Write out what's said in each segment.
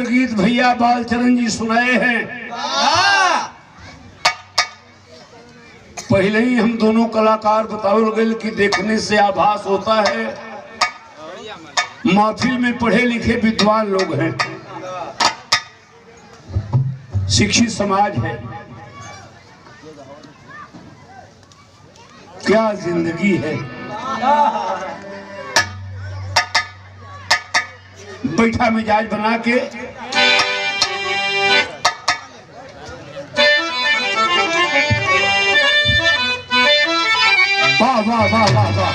गीत भैया बालचरण जी सुनाए हैं। पहले ही हम दोनों कलाकार बताओ गए कि देखने से आभास होता है महफिल में पढ़े लिखे विद्वान लोग हैं, शिक्षित समाज है। क्या जिंदगी है। बैठा मिजाज बना के वाह वाह वाह वाह वाह।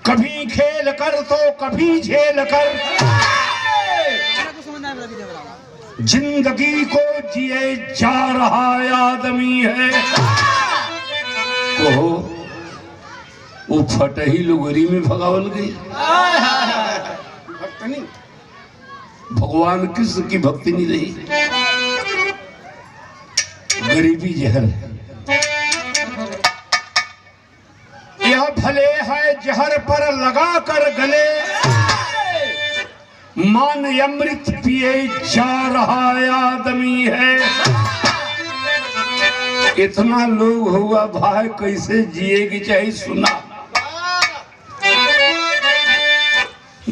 कभी खेल कर तो कभी झेल कर जिंदगी को जिए जा रहा आदमी है। कहो वो फटही लुगरी में भगावल गई। भगवान कृष्ण की भक्ति नहीं रही, गरीबी जहर है। यह भले है जहर पर लगा कर गले, मान अमृत पिए जा रहा आदमी है। इतना लोग हुआ भाई कैसे जिएगी चाहिए सुना।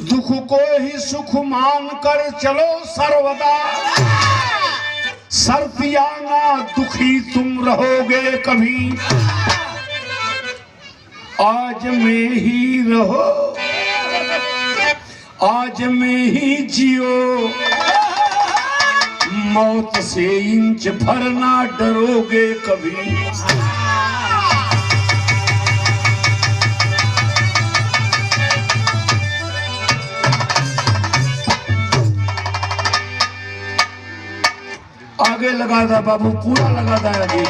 दुख को ही सुख मान कर चलो सर्वदा, सर्दियाना दुखी तुम रहोगे कभी। आज में ही रहो, आज में ही जियो, मौत से इंच भर ना डरोगे कभी। आगे लगा था बाबू, पूरा लगा था आगे।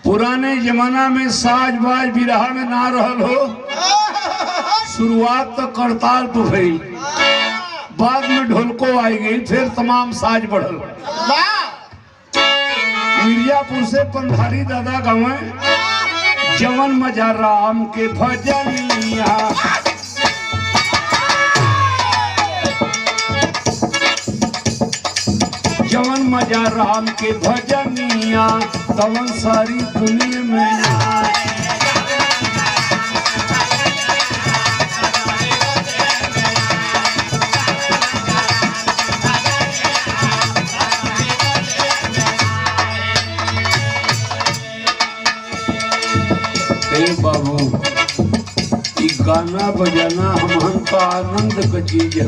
पुराने जमाना में साज बाज बिरहा में ना रहल हो। शुरुआत तो करताल तो भई, बाद में ढोलको आई गई, फिर तमाम साज बढ़ल। मिर्जापुर से पंधारी दादा गाँव जवन मजा राम के भजनिया, जवन मजा राम के भजनिया, तवन सारी दुनिया में बाबू ये गाना बजाना हमहन का आनंद का चीज है।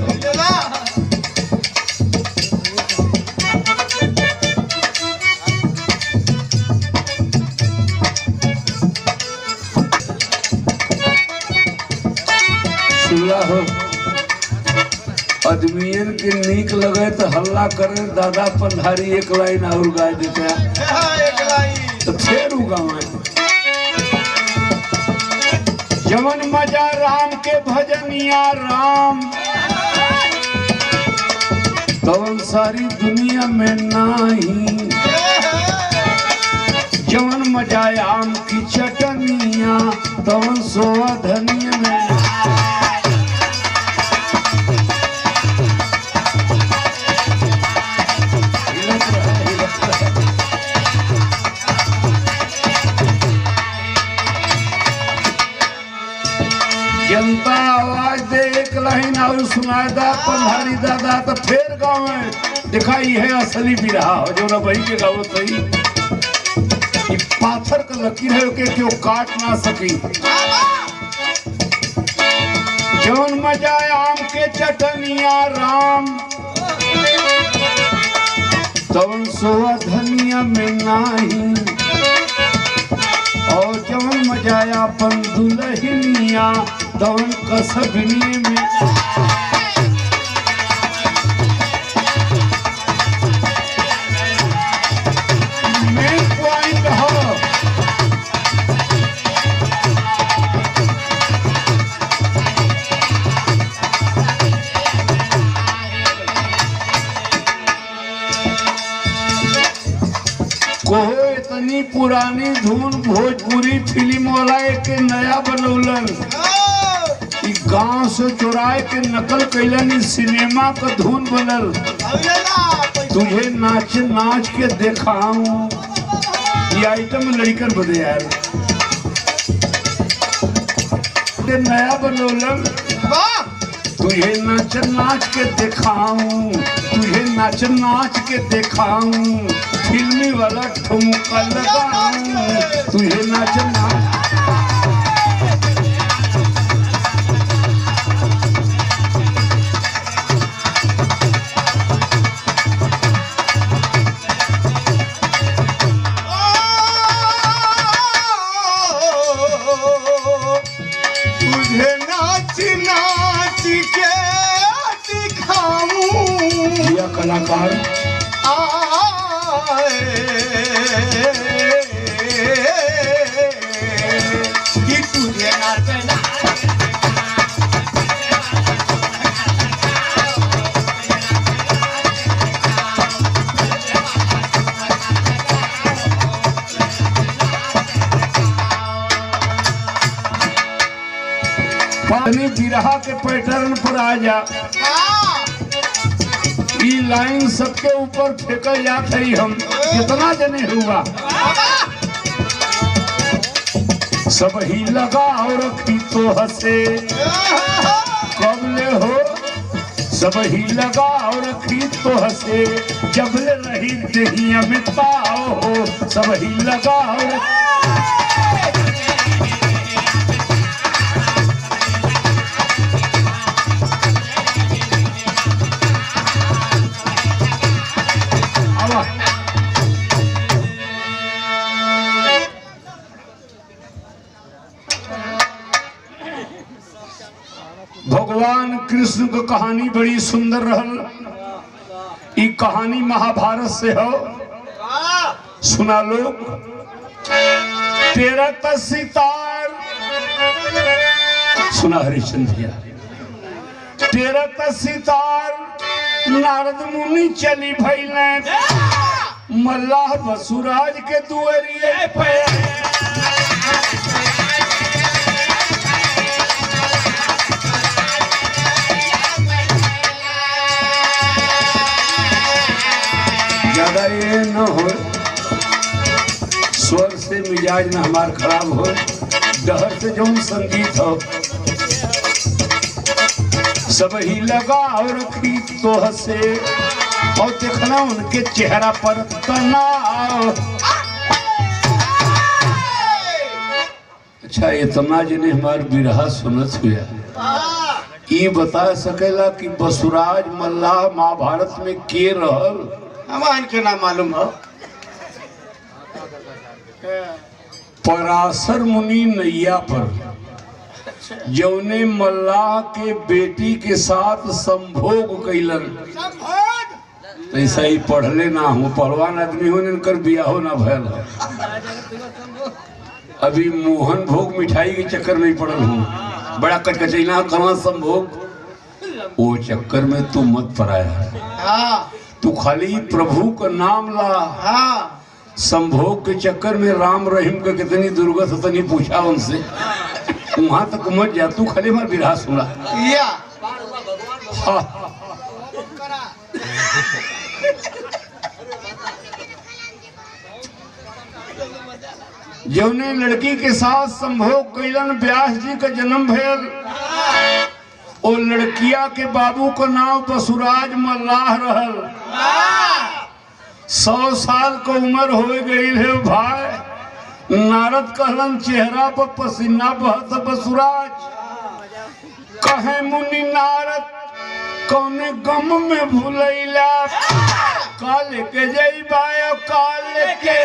सुला हो आदमियन के नीक लगे तो हल्ला करे, दादा पंधारी एक लाइन और गा देता तो फिर गाँव जवन मजा राम के भजनिया राम, तवन सारी दुनिया में नाही। जवन मजा आम की चटनिया, तवन सोआ धनिया में। जनता आवाज दे एक लाइन और सुनाए दा पंधारी दादा तो फिर गाँव में दिखाई है असली बिरहा हो जो ना भाई के गाँव सही। पाथर का लकीर है के क्यों काट ना सकी। जौन मजा आम के चटनिया राम, तवन सोआ धनिया में नाही। और जवन मजा अपन दुल्हनिया, तवन कसबनी में। मेन पॉइंट हो इतनी पुरानी धुन भोजपुरी फिल्म वाला एक नया बनौलन, गांव से चुराए के नकल कैलन, सिनेमा का धुन बनल। तुझे नाच नाच के दिखाऊं, ये आइटम लड़कन बदे यार नया बनौलन। तुझे नाच नाच के दिखाऊं, तुझे नाच नाच के दिखाऊं, फिल्मी वाला ठुमका लगाऊं, तुझे नाच नाच। कलाकार कि तुझे नाचना पानी बिरहा के पैटर्न पर आ जा। ई लाइन सबके ऊपर फेंकल जात है। हम कितना जने हुआ सब ही लगा और रखी तो हंसे कब ले हो, सब ही लगा और रखी तो हंसे जब ले रही दहिया में पाओ हो, सब ही लगा और भगवान कृष्ण की कहानी बड़ी सुंदर रहल। ई कहानी महाभारत से हो, सुना लोग। 13 सितार सुना हरिश्चंद्र भैया। 13 सितार नारद मुनि चली भैले मल्लाह बसुराज के दुआरिये पे। ज्यादा ये न हो, स्वर से मिजाज न हमार खराब हो, डहर से जो संगीत हो। सब ही लगा और रखी तो हंसे और देखना उनके चेहरा पर तनाव। अच्छा इतना जिन्हें हमार बिरहा सुनत हुआ, ये बता सकेला कि बसुराज मल्लाह महाभारत में के रहल? हमान के नाम मालूम हो। पराशर मुनि नैया पर जौने मल्लाह के बेटी के साथ संभोग कैलन। ऐसा ही पढ़ले ना हो, पढ़वान आदमी हो, इनकर बियाहो ना भयल। अभी मोहन भोग मिठाई के चक्कर में पड़ल हूँ, बड़ा कचकचैना कहाँ संभोग। वो चक्कर में तू मत पराया, तू खाली प्रभु का नाम ला। संभोग के चक्कर में राम रहीम का कितनी दुर्गत तनी पूछा उनसे, वहां तक मत जा। तू खाली हमारा बिरहा सुना। जौने लड़की के साथ संभोग कैलन व्यास जी का जन्म भयल। और लड़किया के बाबू का नाम बसुराज मल्लाह रहल। 100 साल का उम्र हो गई है भाई। नारद कहलन चेहरा पर पसीना बहत बसुराज। कहे मुनि नारद कौने गम में भूलैला, का लेके जइबा का लेके।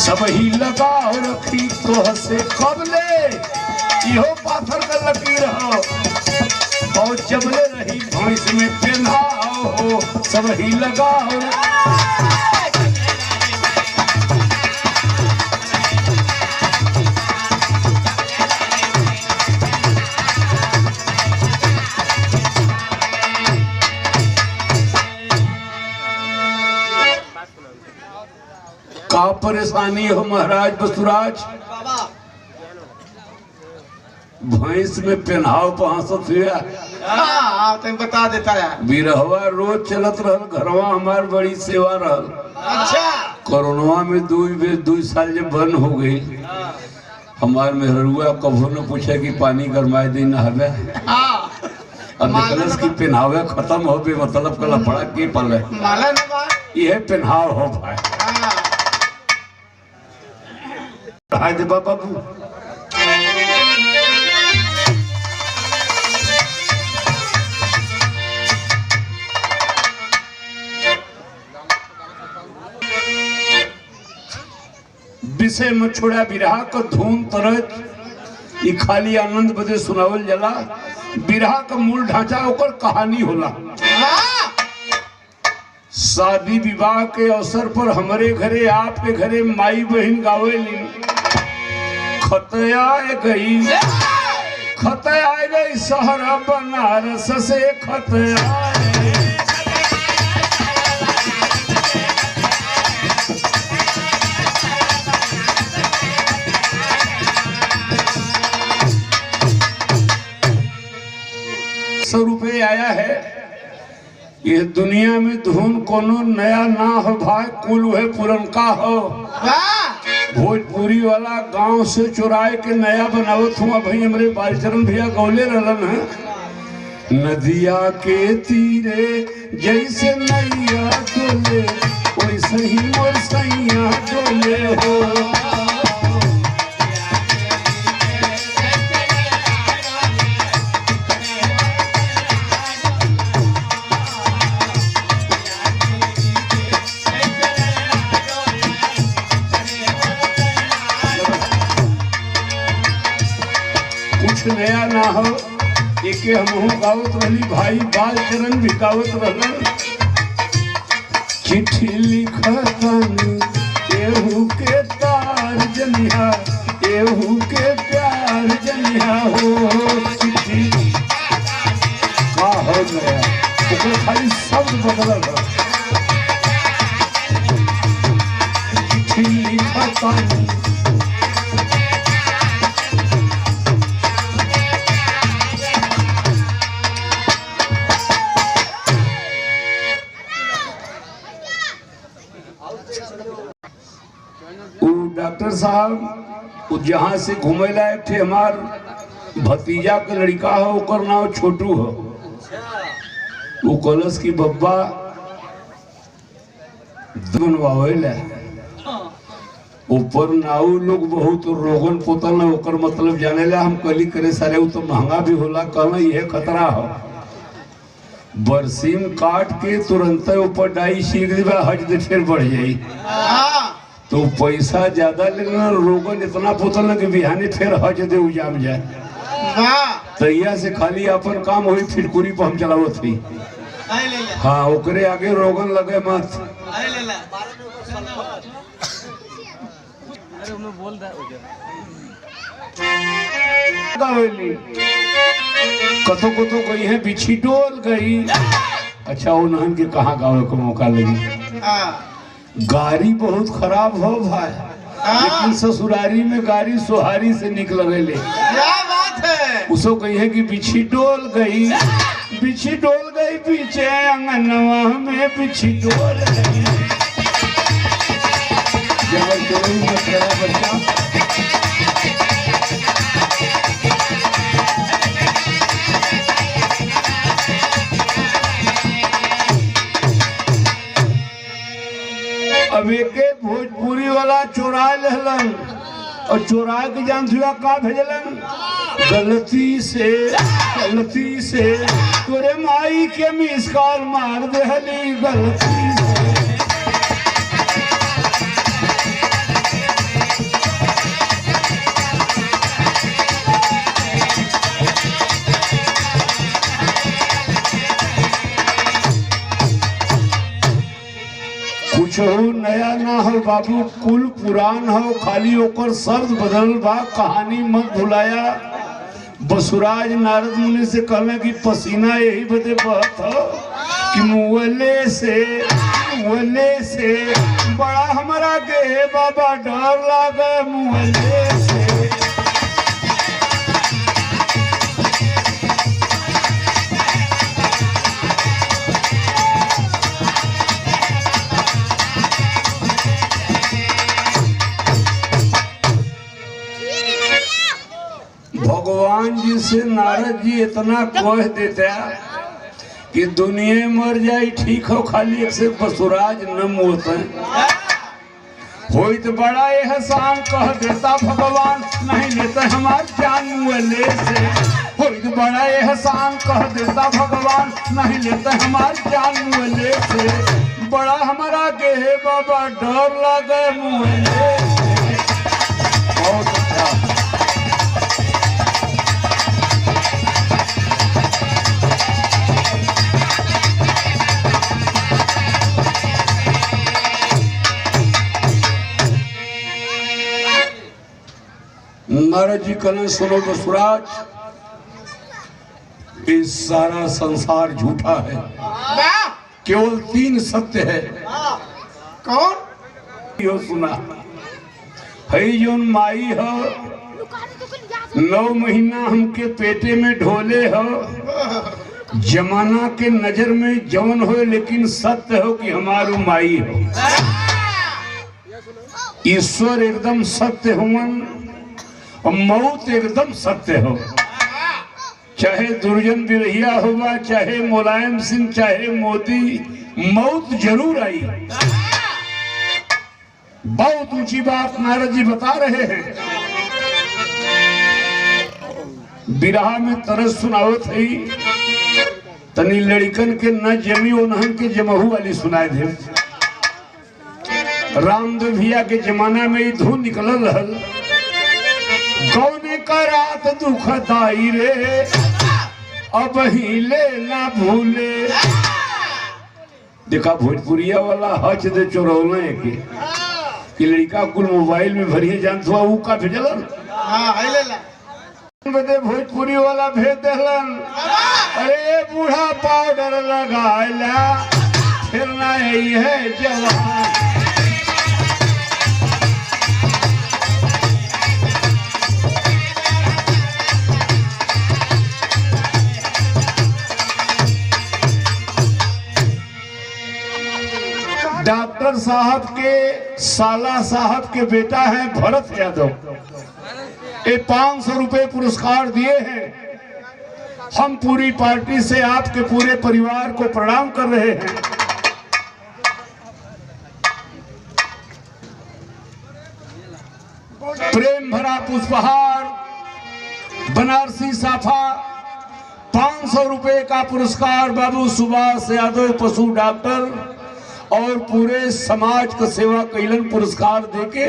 सब ही लगा और रखी तो हंसे कब ले, इहो पाथर का लकीर हो। और जबले रही भैंस में पेन्हा हो, सब ही लगा और का परेशानी हो महाराज बसुराज? भैंस में पेन्हाव पहासत हुआ। तुम बता देता है। बिरहवा रोज चलत रहल, घरवा हमार बड़ी सेवा रहल। अच्छा कोरोना में 2 साल जब बंद हो गई, हमार मेहरुआ कभो न पूछे कि पानी गरमाए दी नहावे। अब निकलस की पेन्हावे खत्म हो बे मतलब कला पड़ा के पले यह पेन्हाव हो भाई। हाय दे बाबू विषय में छोड़ा बिरहा का धूम तरज ये खाली आनंद बदे सुनावल जला। बिरहा का मूल ढांचा ओकर कहानी होला। शादी विवाह के अवसर पर हमारे घरे आपके घरे माई बहन गावेली खतया गई शहर बनारस से खतया ₹100 आया है। ये दुनिया में धुन कोनो नया ना हो भाई, कुल है पुरनका हो। भोजपुरी वाला गांव से चुराए के नया बनावत हुआ भाई। हमारे बालचरण भैया गौले रहलन है। नदिया के तीरे जैसे नैया डोले वैसे ही मोर सैया डोले हो। नया ना हो एक हम गावत रही भाई, बालचरण भी गावत रहलन। चिट्ठी लिखतन एहू के तार जनिया, एहू के प्यार जनिया हो। चिट्ठी का हो गया ओकर खाली शब्द बदलल है। चिट्ठी लिखतन डॉक्टर साहब जहाँ से घूमे लायक थे हमार भतीजा के लड़का हो, ओकर नाम छोटू हो। वो कलश की बब्बा बनवावेला ऊपर नाऊ लोग बहुत रोगन पोतल ओकर मतलब जाने ला। हम कली करे सारे वो तो महंगा भी होला। कहना यह खतरा हो बरसीम काट के तुरंत ऊपर डाई सीख दी हज दे फिर बढ़ जाई तो पैसा ज्यादा लेना। रोगन इतना पोतल ना कि बिहानी फिर हज दे उजाम जाए। तैया से खाली अपन काम हुई फिरकुरी पर हम चलावत थी। हाँ ओकरे आगे रोगन लगे मत। कतो कतो गई है बिछी डोल गई। अच्छा वो नहन के कहाँ गावे को मौका लगी। गाड़ी बहुत खराब हो भाई, लेकिन ससुरारी में गाड़ी सोहारी से निकल गए। क्या बात है। उसको कही है कि बिछी डोल गई, बिछी डोल गई पीछे अंगनवा में बिछी डोल गई। बच्चा अब एक भोजपुरी वाला चोरा लेलन और चोरा के जान हुआ का भेजलन गलती से तोरे माई के मिस कॉल मार देहली गलती से। कुछ नया ना हो बाबू, कुल पुरान हो, खाली ओकर शब्द बदल बा। कहानी मत भुलाया। बसुराज नारद मुनि से कहले कि पसीना यही बदे बहत हो। कि मुँहले से बड़ा हमारा के बाबा डर लागे मुँहले से। भगवान जी से नारद जी इतना कह देता कि दुनिया मर जाए ठीक हो, खाली एक से बसुराज न मोते होई तो बड़ा एहसान कह देता भगवान, नहीं लेते हमार जान मुँहले से। होई तो बड़ा एहसान कह देता भगवान, नहीं लेते हमार जान मुँहले से। बड़ा हमारा के है बाबा डर लगे मुँहले से। बहुत अच्छा। नारद जी कहने सुनो बसुराज, इस सारा संसार झूठा है, केवल 3 सत्य है। कौन? यो सुना है, जोन माई हो 9 महीना हमके पेटे में ढोले हो, जमाना के नजर में जवन हो, लेकिन सत्य हो कि हमारू माई हो। ईश्वर एकदम सत्य हुवन और मौत एकदम सत्य हो। चाहे दुर्जन बिरहिया हुआ, चाहे मुलायम सिंह, चाहे मोदी, मौत जरूर आई। बहुत ऊंची बात नारद जी बता रहे हैं। बिरहा में तरस सुनावत है, तनी लड़कन के न जमी उन्हन के जमहू वाली सुनाए थे। रामदेव भैया के जमाना में ही धुन निकलल रहल, कौने का रात दुखदाई रे, अब हिले ना भूले। देखा भोजपुरिया वाला हच दे चोरौले के कि लड़का कुल मोबाइल में भरिए जान थुआ ऊ का भेजलन। बदे भोजपुरी वाला भेज देलन, अरे बूढ़ा पाउडर लगाएला फिर ना यही है जवान। डॉक्टर साहब के साला साहब के बेटा है भरत यादव, ये 500 रुपए पुरस्कार दिए हैं। हम पूरी पार्टी से आपके पूरे परिवार को प्रणाम कर रहे हैं। प्रेम भरा पुष्पहार, बनारसी साफा, 500 रुपए का पुरस्कार बाबू सुभाष यादव पशु डॉक्टर और पूरे समाज को सेवा कैलन पुरस्कार देके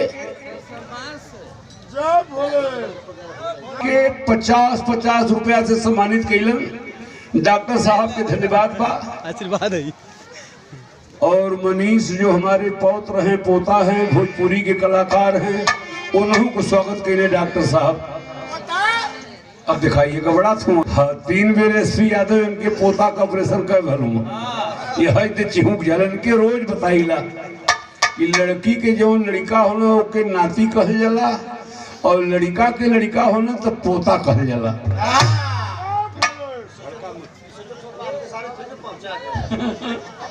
के 50-50 रुपया से सम्मानित कैलन। डॉक्टर साहब के धन्यवाद बा, आशीर्वाद है। और मनीष जो हमारे पौत्र हैं, पोता हैं, भोजपुरी के कलाकार हैं, उन्हों को स्वागत कैले डॉक्टर साहब। अब दिखाइएगा बड़ा थू। हाँ, 3 बेर एसपी यादव इनके पोता का ऑपरेशन कर भरूँ, यह चिहुक जलन के रोज बताइला कि लड़की के जो लड़का होना ओके नाती कहल जाला और लड़का के लड़का होना तो पोता कहल जाला।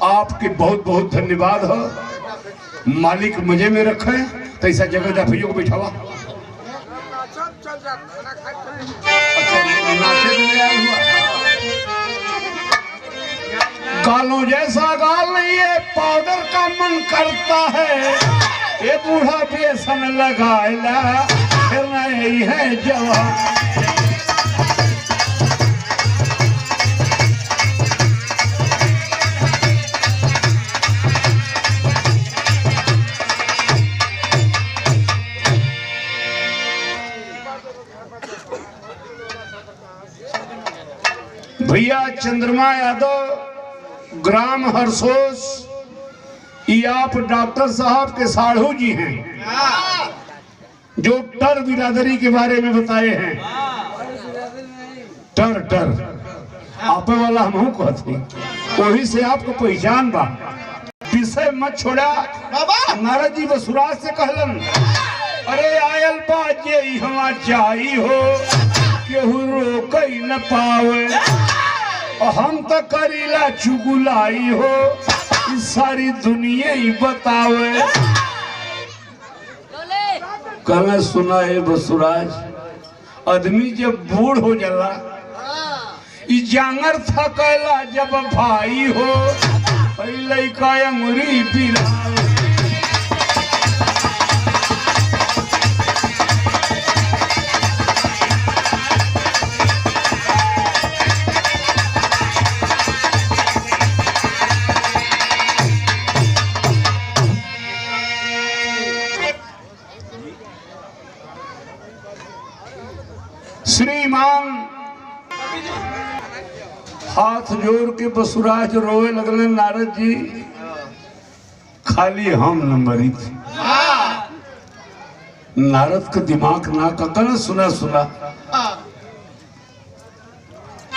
आपके बहुत बहुत धन्यवाद हो, मालिक मजे में रखे। तो ऐसा जगह जा भैया को बैठावा। गालों जैसा गाल नहीं है, पाउडर का मन करता है, ये बूढ़ा बेसन लगाएला फिर नहीं है जवान। भैया चंद्रमा यादव ग्राम हरसोस, ये आप डॉक्टर साहब के साढ़ू जी हैं जो टर बिरादरी के बारे में बताए हैं। टर टर आप वाला हम कहते वही से आपको पहचान बा। विषय मत छोड़ा। बाबा नारद जी वसुराज से कहलन, अरे आयल बाजे हवा चाही हो, केहू रोक न पावे, हम तो करीला चुगुलाई हो, इस सारी दुनिया ही बतावे। कहना सुना है वसुराज, आदमी जब बूढ़ हो जाला, जांगर थकला जब भाई हो, पहले का अंगुरी पिलावे। श्रीमान हाथ जोड़ के वसुराज रोए लगले, नारद जी खाली हम नंबरी थे। नारद का दिमाग ना ककन सुना सुना,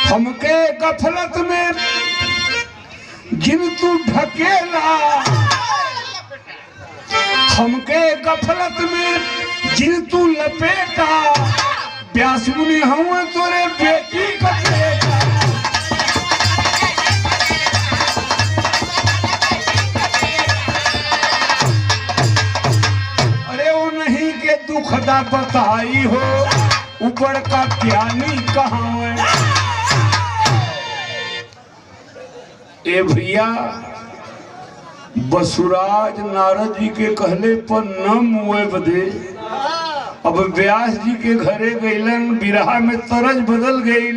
हमके गफलत में जिन तू ढकेला, हमके गफलत में जिन तू लपेटा, व्यास मुनि हूँ तोरे बेटी का बेटा। अरे वो नहीं के दुखदा बताई हो, ऊपर का ज्ञानी कहाँ है। ए भैया वसुराज नारद जी के कहले पर न मुए बदे अब व्यास जी के घरे गईलन, बिरहा में तरज बदल गई।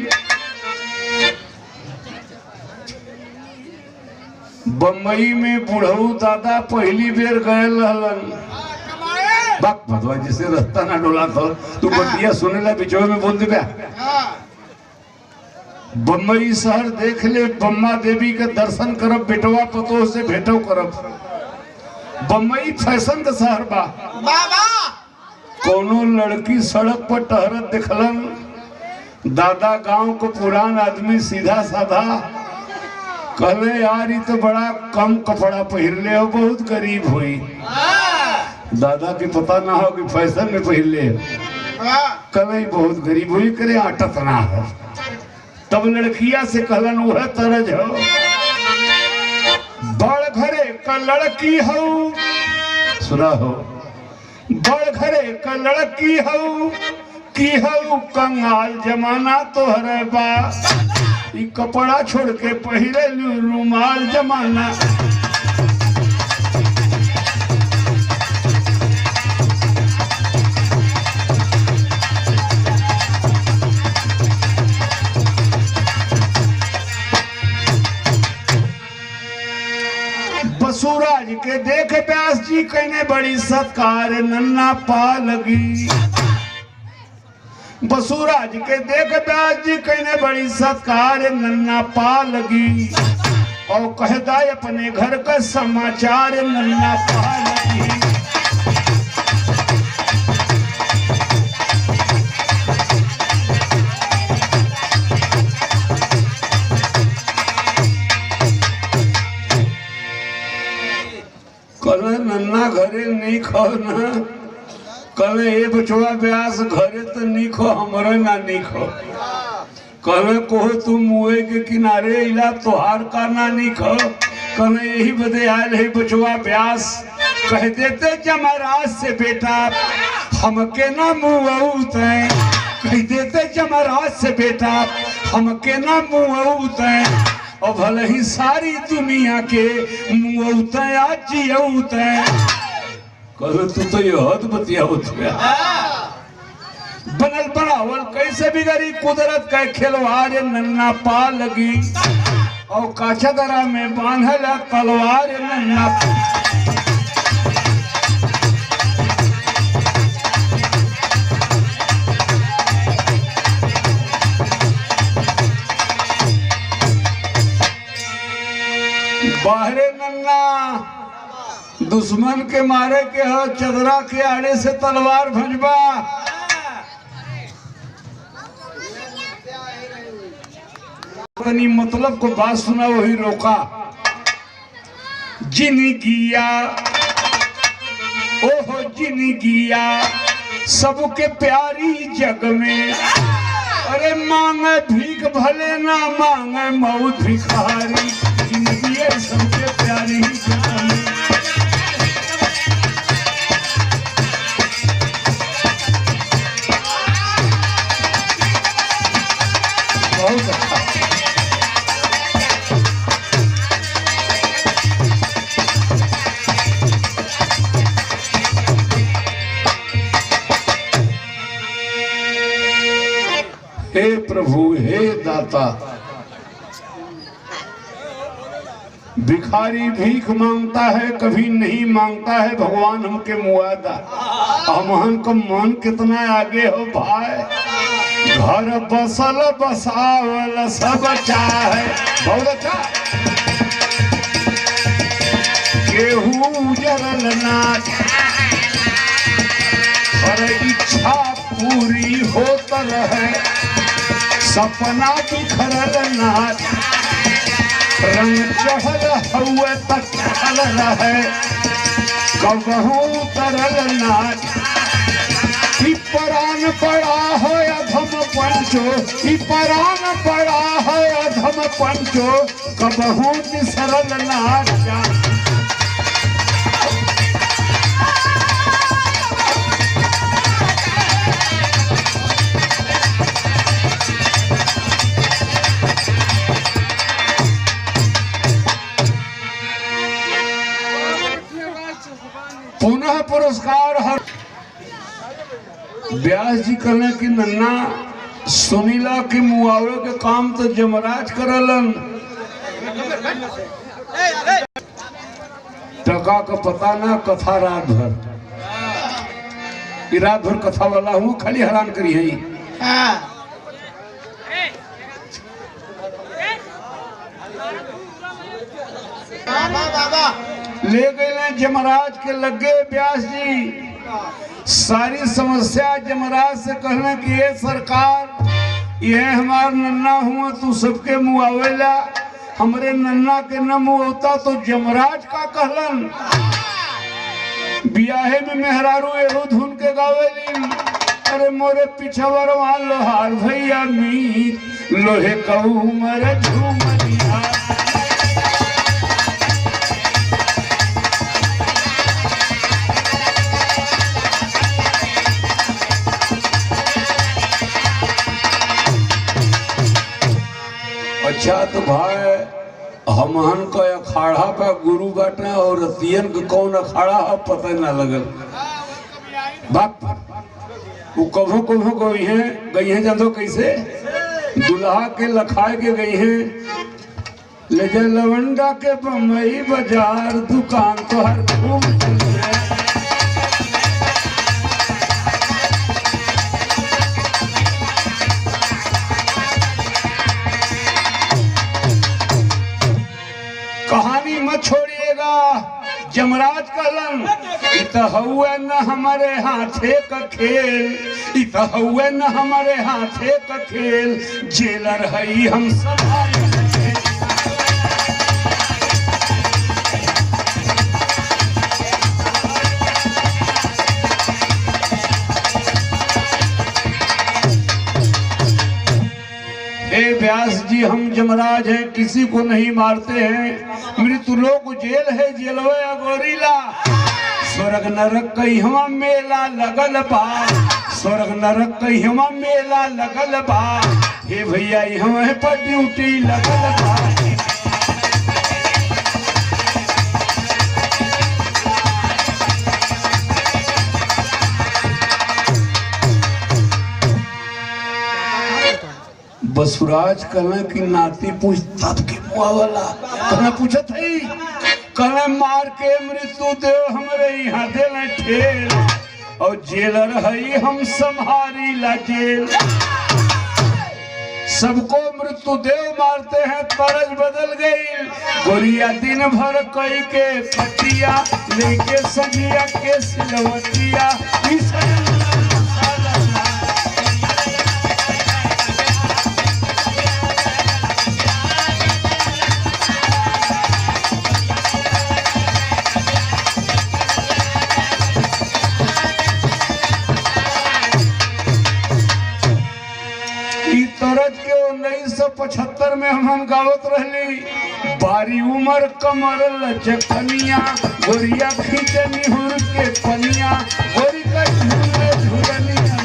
बम्बई में बुढ़ऊ दादा पहली बेर गए रहलन। बाप भदवा जिसे रास्ता ना डोला था, तू बतिया सुने ला बिचो में बोल दे। बम्बई शहर देख ले, बम्मा देवी के दर्शन करब, बेटवा पतो से भेटो करब। बम्बई फैशन का शहर बा। बाबा कोनो लड़की सड़क पर टहरत दिखलन, दादा गांव को पुरान आदमी सीधा साधा कहले, यार ये तो बड़ा कम कपड़ा पहन ले हो, बहुत गरीब हुई। दादा के पता ना हो कि फैशन में पहन ले, कहले बहुत गरीब हुई, करे आटत ना हो। तब लड़किया से कहलन, वह तरज हो, बड़ घरे का लड़की हो, सुना हो, बड़ घरे का लड़की हो की हो, कंगाल जमाना तोहरे बा, ई कपड़ा छोड़ के पहले रुमाल जमाना। वसुराज के देख व्यास जी कहने, बड़ी सत्कार नन्ना पा लगी। वसुराज के देख व्यास जी कहने, बड़ी सत्कार नन्ना पा लगी, और कहता अपने घर का समाचार नन्ना पा लगी। कल नन्ना घरे नहीं खो ना, कल ये बचवा व्यास घरे तो नहीं खो, हमारे ना नहीं खो। कल को तुम मुए के किनारे इला तोहार का ना नहीं खो, कल यही बदे आयल है बचवा व्यास। कह देते जमराज से बेटा हमके ना मुआऊत है, कह देते जमराज से बेटा हमके ना मुआऊत है, और भले ही सारी दुनिया के मुआऊत है आज जियाऊत है। कहो तू तो ये हद बतिया बनल बनावल कैसे बिगड़ी कुदरत का खिलवाड़ नन्ना पा लगी, और काछदरा में बांधल तलवार नन्ना। बाहरे नन्ना दुश्मन के मारे के हो, चदरा के आड़े से तलवार भंजबा। तनी मतलब को बात सुना वही रोका। जिनगिया ओहो जिनगिया सबके प्यारी जग में, अरे मांगे भीख भले ना मांगे मौत भिखारी, जिनगिया सबके प्यारी जग में। बहुत अच्छा। हे प्रभु हे दाता, भिखारी भीख मांगता है कभी नहीं मांगता है भगवान हमके मुआदा। हमहन का मन कितना आगे हो भाई, घर बसल बसावल सब चाहे। बहुत अच्छा। केहू जरल नाच, हर इच्छा पूरी होत रहे, सपना बिखरल नाच, रंग चढ़ल हुए तक चढ़ल रहे, कबहू उतरल नाच। ई परान पड़ा हो अधम पंचो, ई परान पड़ा हो अधम पंचो, कबहू बिसरल नाच। पुनः पुरस्कार हर व्यास जी कहने की नन्ना सुनीला के मुआवजे के काम तो जमराज करलन, टका का पता ना कथा रात भर, रात भर कथा वाला हूँ खाली हैरान करी है। ले गए जमराज के लगे व्यास जी, सारी समस्या जमराज से कहने की ये सरकार ये हमार नन्ना हुआ तू सबके मुआवेला, हमरे नन्ना के न मुआवता तो जमराज का कहलन। बियाहे में मेहरारू एहो धुन के गावेली, अरे मोरे पिछवर लोहार भैया मीत लोहे कहू मर झूमरिया। अच्छा तो भाई हमहन को अखाड़ा पे गुरु बाटे और रतियन के कौन अखाड़ा है पता ना लगल। बाप वो कभो कभो गई है जानो कैसे दुल्हा के लखाए के गई है, ले जा लवंडा के बम्बई बाजार दुकान तो हर खूब कहानी मत छोड़िएगा। जमराज कहलन इत हुए न हमारे हाथे का खेल, इत हुए न हमारे हाथे का खेल, जेलर हई हम सब। व्यास जी हम जमराज हैं, किसी को नहीं मारते हैं, मृत्यु लोक जेल है जेलवे गोरीला, स्वर्ग नरक कहिवा मेला लगल बा, स्वर्ग नरक कहिवा मेला लगल बा, हे भैया यहाँ पर ड्यूटी लगल बा। बसुराज कहना कि नाती पूछ तब के मुआवला कहना पूछत है, कहना मार के मृत्यु देव हमरे यहाँ देले ठेल, और जेलर है हम संहारी ला जेल। सबको मृत्यु देव मारते हैं, तरज बदल गई, गोरिया दिन भर कई के पटिया लेके सजिया के सिलवटिया। 1975 में हम गावत रहली, बारी उमर कमर लचकनिया, गोरिया खींचनी हुर के पनिया, गोरी का झूले झूलनिया।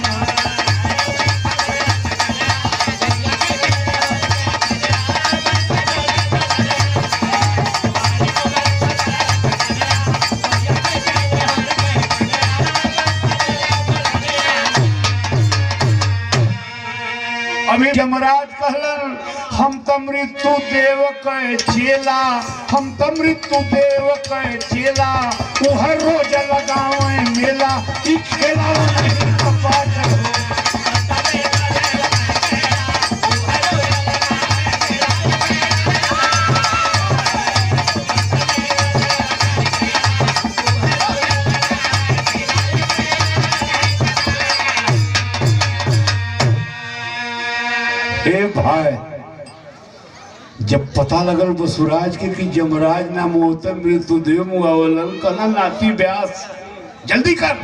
अभी यमराज कहलन हम तो मृत्यु देव के चेला, हम तो मृत्यु देव के चेला, वो हर रोज लगावे मेला, ई खेला नहीं कपाट हो। ए भाई, जब पता लगल बसुराज के कि यमराज नाम होता मृत्युदेव मुआवलन, कहना नाती व्यास जल्दी कर,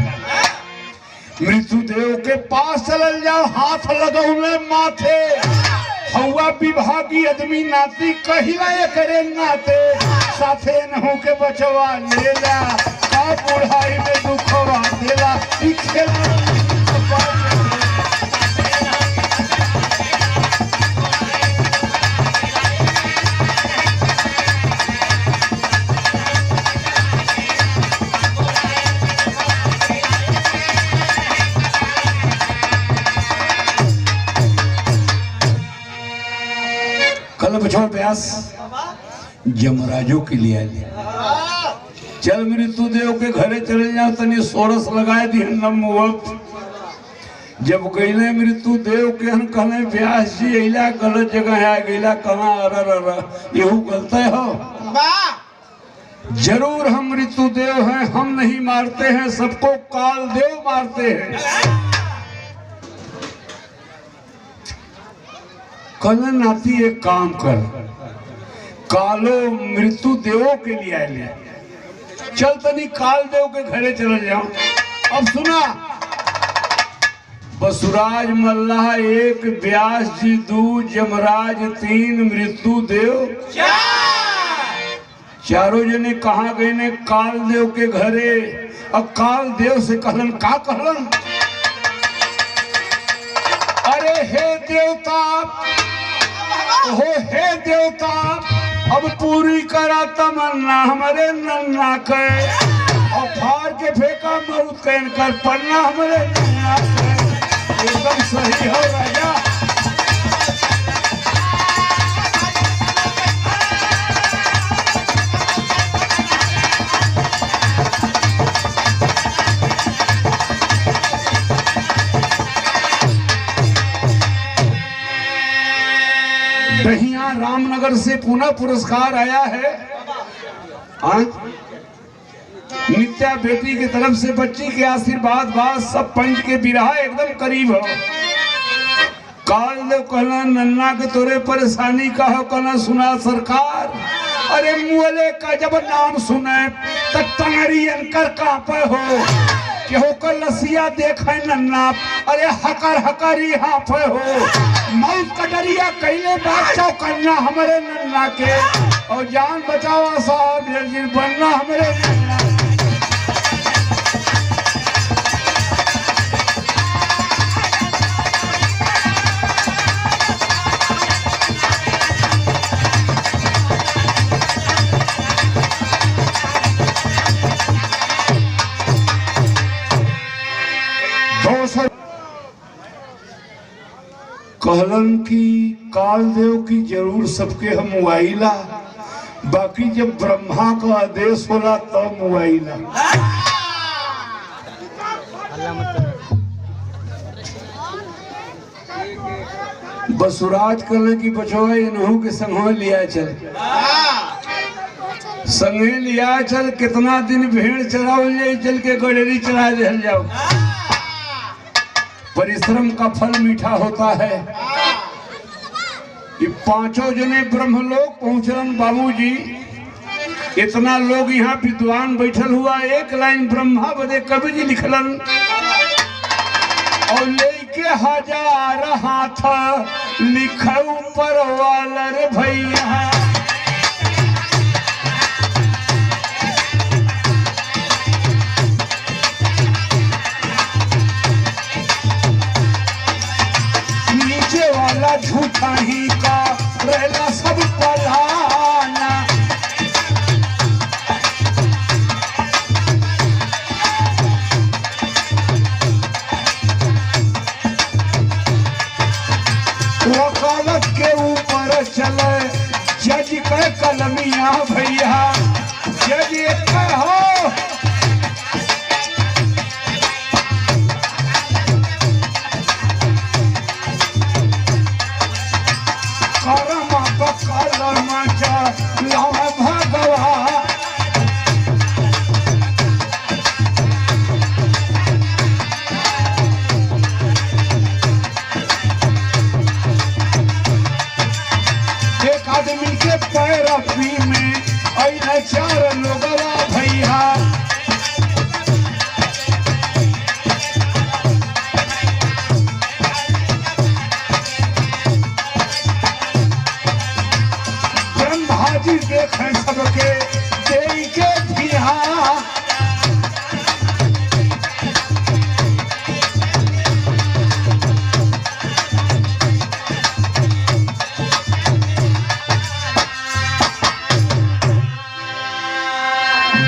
मृत्युदेव के पास चलल जाओ, हाथ लगौले माथे, हवा विभागी आदमी नाती कहिला करे नाते, साथे नहु के बचवा लेला, का बुढ़ाई में दुखवा देला, ई खेला बचो व्यास यमराजों के लिए आए। चल मृत्युदेव के घरे चले जाओ, तनी सोरस लगाए दी वक्त। जब गईले मृत्युदेव के हम कहले व्यास जी अला गलत जगह आ गईला, कहाँ अर यहू गलते हो। जरूर हम मृत्युदेव हैं, हम नहीं मारते हैं, सबको काल देव मारते हैं। कल नाती एक काम कर, कालो मृत्यु देवों के लिए आए, चल तनी काल देव के घरे चले जाओ। अब सुना, बसुराज मल्लाह 1, व्यास जी 2, यमराज 3, मृत्यु देव 4। चारों जने कहाँ गए ने? काल देव के घरे। अब काल देव से कहलन, का कहलन? अरे हे देवता, हो हे देवता, अब पूरी करा तमन्ना हमारे नन्ना के, और फाड़ के फेंका मरुद के इनकर पन्ना हमारे नन्ना के। एकदम सही हो राजा। दहिया रामनगर से पुनः पुरस्कार आया है। नित्या बेटी की तरफ से बच्ची के आशीर्वाद बाद सब पंच के बिरहा एकदम करीब हो। काल देव कहना नन्ना के तोरे परेशानी का हो, कहना सुना सरकार। अरे मुअले का जब नाम सुने तो टंगरी अंकर कांपे हो, कि होकर लसिया देखे नन्ना, अरे हकर हकर ही हाफे हो। मौत का डरिया कैले बात चौकन्ना हमारे नन्ना के, और जान बचावा साहब बनना हमारे नन्ना। कहलन की काल देव की जरूर सबके हम मुआइला, बाकी जब ब्रह्मा का आदेश होला तब मुआइला। बसुराज कहले की बचवा इन्हों के संगे लिया चल, संगे लिया चल। कितना दिन भेड़ चरावल जाए, चल के गड़ेरी चला दे जाओ। परिश्रम का फल मीठा होता है। ये पांचों जने ब्रह्मलोक पहुंचलन। बाबूजी इतना लोग यहाँ विद्वान बैठल हुआ, एक लाइन ब्रह्मा बदे कवि जी लिखलन, और ले लेके 1000 हाथ लिखे ऊपर वाला रे भैया। नीचे वाला झूठा ही का रहना सब पलाना। वकालत के ऊपर चले जज के कलमिया भैया। जज एक हो कर्म बकलम लाव भगवा। एक आदमी के पैरवी में ऐना 4 लोगवा भैया। ब्रह्मा जी देखें सबके देई के धिया।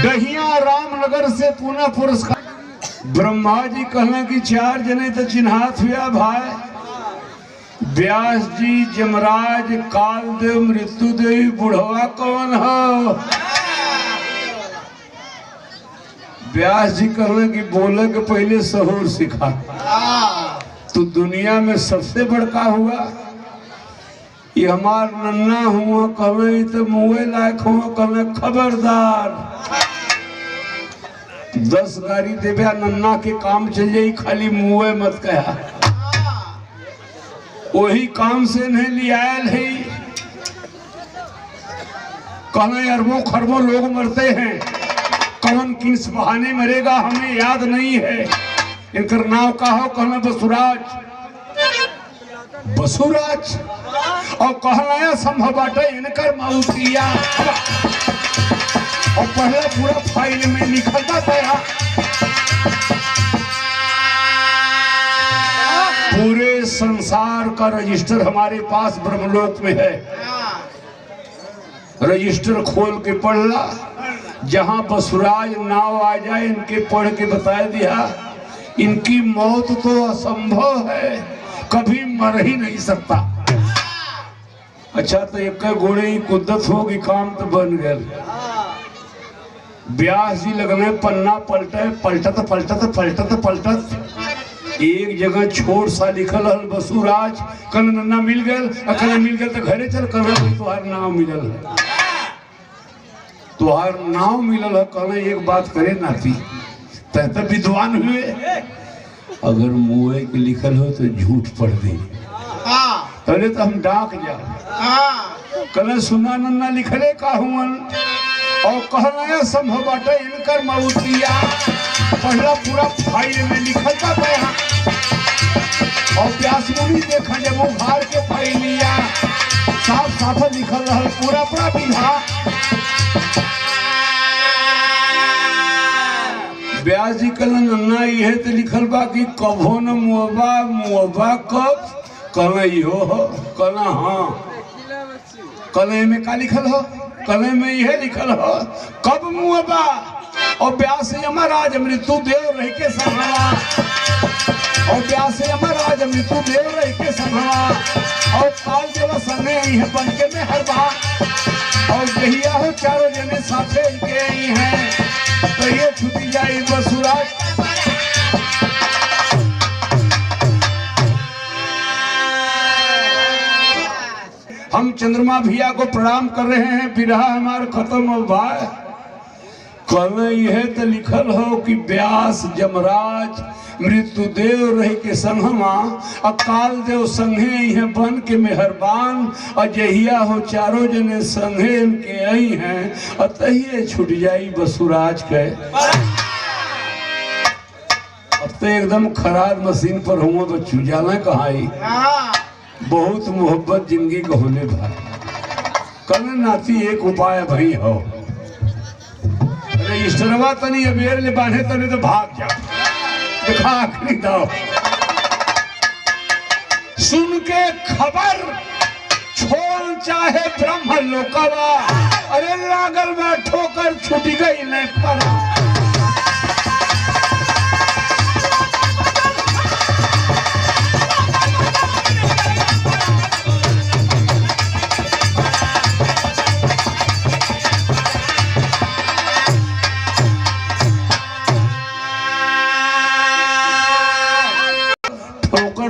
दहिया रामनगर से पुनः पुरस्कार। ब्रह्मा जी कहना कि 4 जने तो चिन्हात हुआ भाई। व्यास जी, जमराज, कालदेव, मृत्युदेव, बुढ़वा कौन हो? व्यास जी कहना कि बोले के पहले सहूर सिखा। तू दुनिया में सबसे बड़का हुआ, ये हमार नन्ना हुआ कहे तो मुँह लायक हुआ कहे खबरदार। 10 गाड़ी देवे नन्ना के काम चल जाई, खाली मुँह मत कहा। वही काम से नहीं लियाल है। कहना अरबों खरबों लोग मरते हैं, कौन किस बहाने मरेगा हमें याद नहीं है। इनकर नाव का हो कहना बसुराज। बसुराज और कहना संभव बाटे इनकर मौतिया। और पहले पूरा फाइल में लिखता था पूरे संसार का रजिस्टर हमारे पास ब्रह्मलोक में है। रजिस्टर खोल के पढ़ला, जहां बसुराज नाव आ जाए इनके पढ़ के बता दिया इनकी मौत तो असंभव है, कभी मर ही नहीं सकता। अच्छा तो एक घोड़े ही कुद्दत होगी, काम तो बन गया। व्यास जी लगने पन्ना पलटे, पलटत पलटत पलटत पलटत एक जगह छोट सा लिखल हल बसुराज। कल नन्ना मिल गए, कल मिल गए तो घरे चल, कल तुहार नाव मिलल है, तुहार नाव मिलल है। कहना एक बात करे नाती, तब विद्वान हुए, अगर मुँह के लिखल हो तो झूठ पढ़ दे। पहले तो हम डाक जाओ। कल सुना नन्ना लिखले का हुआ और कहना संभव बाटे इनकर मौतिया। पहला पूरा फाइल में लिखल था यहाँ और व्यास मुनि देखा जब वो घर के फाइल लिया, साफ साफ लिखल रहा पूरा पूरा विधा। व्यास जी कल नन्ना ये तो लिखल बा कि कभो न मुआबा, मुआबा कब कल हो कल। हाँ कल में का लिखल हो? कल में यह लिखल हो कब मुआबा। और व्यास यमराज मृत्यु देव रह के संभवा। और व्यास यमराज मृत्यु देव रह के संभवा। और काल देव संगे है बन के में हर बा। और जहिया हो 4 जने साथे के आई हैं तो ये छुटी जाए बसुराज। हम चंद्रमा भैया को प्रणाम कर रहे हैं। विरहा हमारा खत्म हो भाई। कल यह तो लिखल हो कि व्यास जमराज मृत्युदेव रह के संगमा अकाल देव संगे है बन के मेहरबान। और जहिया हो 4 जने संगे इनके आई हैं अतहिए छुट जाई बसुराज के। अब तो एकदम खराब मशीन पर हुआ तो चूजाना कहाँ आई। बहुत मोहब्बत जिंदगी को होने भाई कल नाती एक उपाय भाई हो रजिस्टरवा तनी अबेर ले बांधे तने तो भाग जा दिखा आखिरी दाव सुन के खबर छोड़ चाहे ब्रह्म लोकवा अरे लागल बा ठोकर छूट गई न पर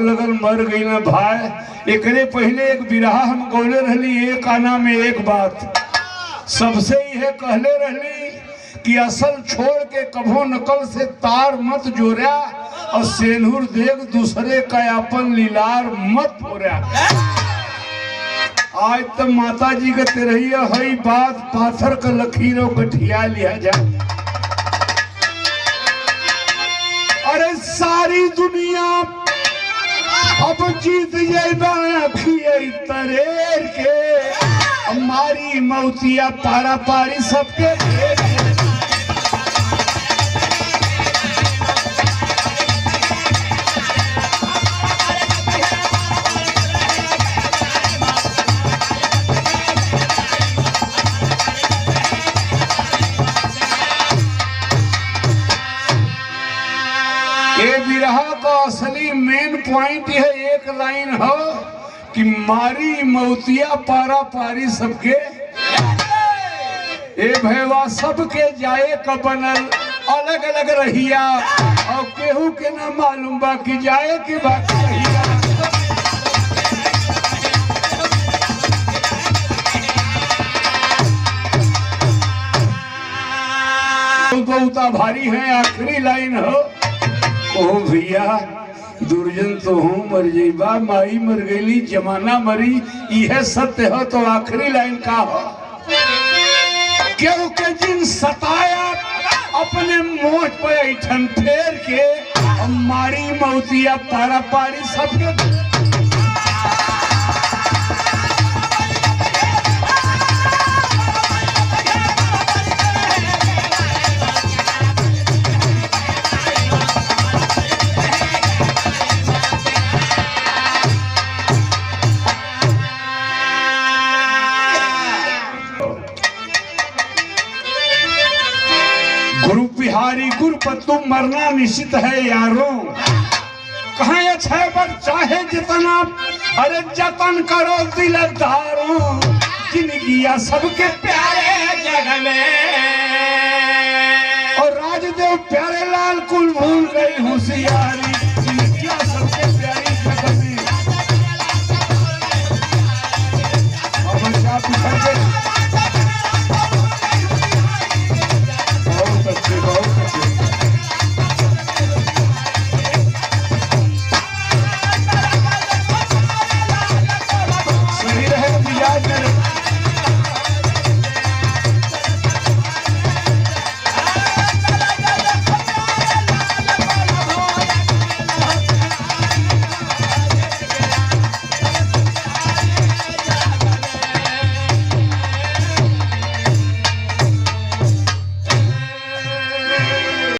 लगल मर गई ना भाई। एकरे पहले एक बिरहा हम गौले रहली एक आना में एक बात सबसे यह कहले रहली कि असल छोड़ के कभो नकल से तार मत जोड़ा और सेनूर देख दूसरे का अपन लीलार मत हो रहा। आज तो माता जी का तेरहिया है बात पाथर का लकीरों गठिया लिया जाए। अरे सारी दुनिया अब जीत तरेर के हमारी मौतिया पारा पारी सबके बिरहा का असली मेन पॉइंट है एक लाइन हो कि मारी मौतिया पारा पारी सबके ए भैया सबके जाए का बनल अलग अलग रहिया और केहू के ना मालूम बा कि जाए के बाकी रहिया। बहुत भारी है आखिरी लाइन हो ओ भैया दुर्जन तो हूँ मर जेबा माई मर गई जमाना मरी यह सत्य हो तो आखिरी लाइन का हो क्योंकि जिन सताया अपने मोच पे ऐठन फेर के हमारी मौतिया पारा पारी सबके गुरु बिहारी गुरु पर तुम मरना निश्चित है यारों कहाँ अच्छा पर चाहे जितना अरे जतन करो दिलदारों जिंदगी सबके प्यारे जग में और राजदेव प्यारे लाल कुल भूल गई होशियारी।